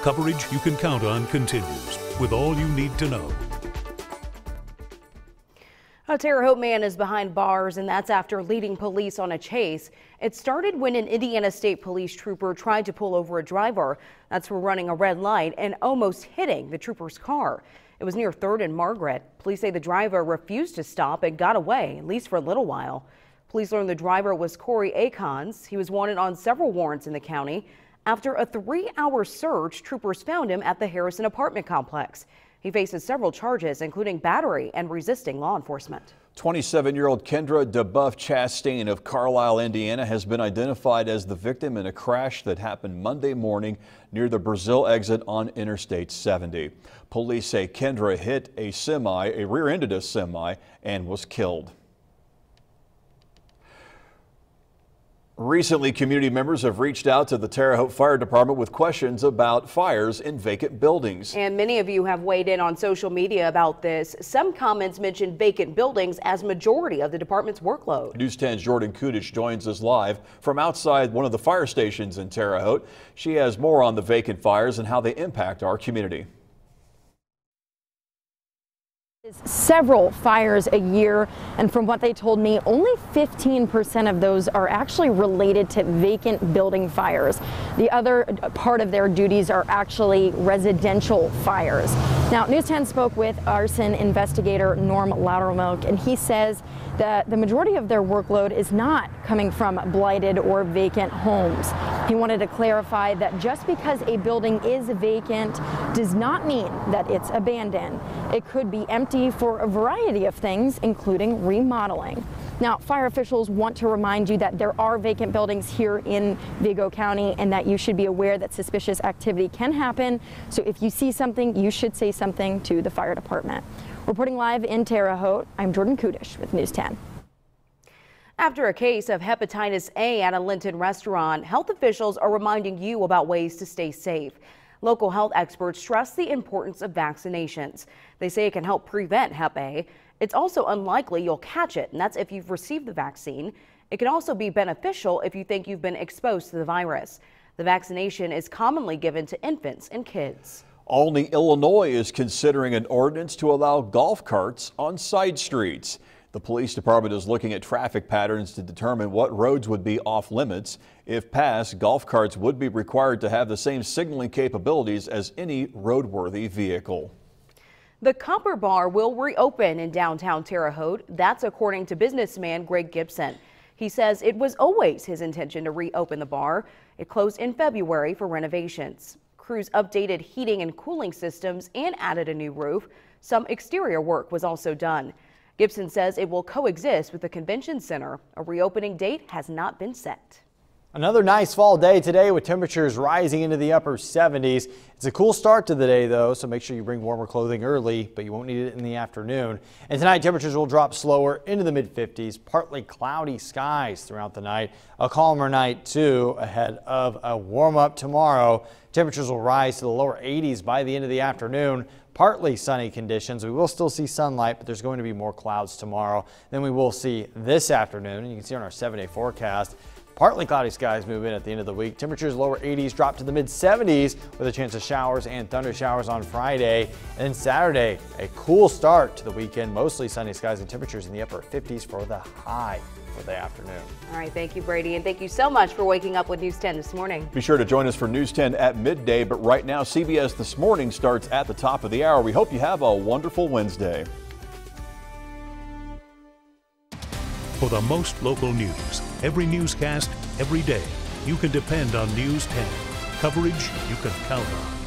Coverage you can count on continues with all you need to know. A Terre Haute man is behind bars, and that's after leading police on a chase. It started when an Indiana State Police trooper tried to pull over a driver. That's for running a red light and almost hitting the trooper's car. It was near 3rd and Margaret. Police say the driver refused to stop and got away, at least for a little while. Police learned the driver was Corey Akons. He was wanted on several warrants in the county. After a 3-hour search, troopers found him at the Harrison apartment complex. He faces several charges, including battery and resisting law enforcement. 27-year-old Kendra DeBuff Chastain of Carlisle, Indiana, has been identified as the victim in a crash that happened Monday morning near the Brazil exit on Interstate 70. Police say Kendra hit a rear-ended a semi, and was killed. Recently, community members have reached out to the Terre Haute Fire Department with questions about fires in vacant buildings. And many of you have weighed in on social media about this. Some comments mention vacant buildings as majority of the department's workload. News 10's Jordan Kudish joins us live from outside one of the fire stations in Terre Haute. She has more on the vacant fires and how they impact our community. Several fires a year, and from what they told me, only 15% of those are actually related to vacant building fires. The other part of their duties are actually residential fires. Now, News 10 spoke with arson investigator Norm Loudermilk, and he says that the majority of their workload is not coming from blighted or vacant homes. He wanted to clarify that just because a building is vacant does not mean that it's abandoned. It could be empty for a variety of things, including remodeling. Now, fire officials want to remind you that there are vacant buildings here in Vigo County and that you should be aware that suspicious activity can happen. So if you see something, you should say something to the fire department. Reporting live in Terre Haute, I'm Jordan Kudish with News 10. After a case of hepatitis A at a Linton restaurant, health officials are reminding you about ways to stay safe. Local health experts stress the importance of vaccinations. They say it can help prevent Hep A. It's also unlikely you'll catch it, and that's if you've received the vaccine. It can also be beneficial if you think you've been exposed to the virus. The vaccination is commonly given to infants and kids. Olney, Illinois is considering an ordinance to allow golf carts on side streets. The police department is looking at traffic patterns to determine what roads would be off limits. If passed, golf carts would be required to have the same signaling capabilities as any roadworthy vehicle. The Copper Bar will reopen in downtown Terre Haute. That's according to businessman Greg Gibson. He says it was always his intention to reopen the bar. It closed in February for renovations. Crews updated heating and cooling systems and added a new roof. Some exterior work was also done. Gibson says it will coexist with the convention center. A reopening date has not been set. Another nice fall day today with temperatures rising into the upper 70s. It's a cool start to the day though, so make sure you bring warmer clothing early, but you won't need it in the afternoon. And tonight temperatures will drop slower into the mid 50s, partly cloudy skies throughout the night. A calmer night too ahead of a warm up tomorrow. Temperatures will rise to the lower 80s by the end of the afternoon. Partly sunny conditions. We will still see sunlight, but there's going to be more clouds tomorrow than we will see this afternoon. And you can see on our 7-day forecast, partly cloudy skies move in at the end of the week. Temperatures lower 80s drop to the mid 70s with a chance of showers and thunder showers on Friday. And then Saturday, a cool start to the weekend. Mostly sunny skies and temperatures in the upper 50s for the high for the afternoon. All right, thank you, Brady, and thank you so much for waking up with News 10 this morning. Be sure to join us for News 10 at midday, but right now CBS This Morning starts at the top of the hour. We hope you have a wonderful Wednesday. For the most local news, every newscast, every day, you can depend on News 10. Coverage you can count on.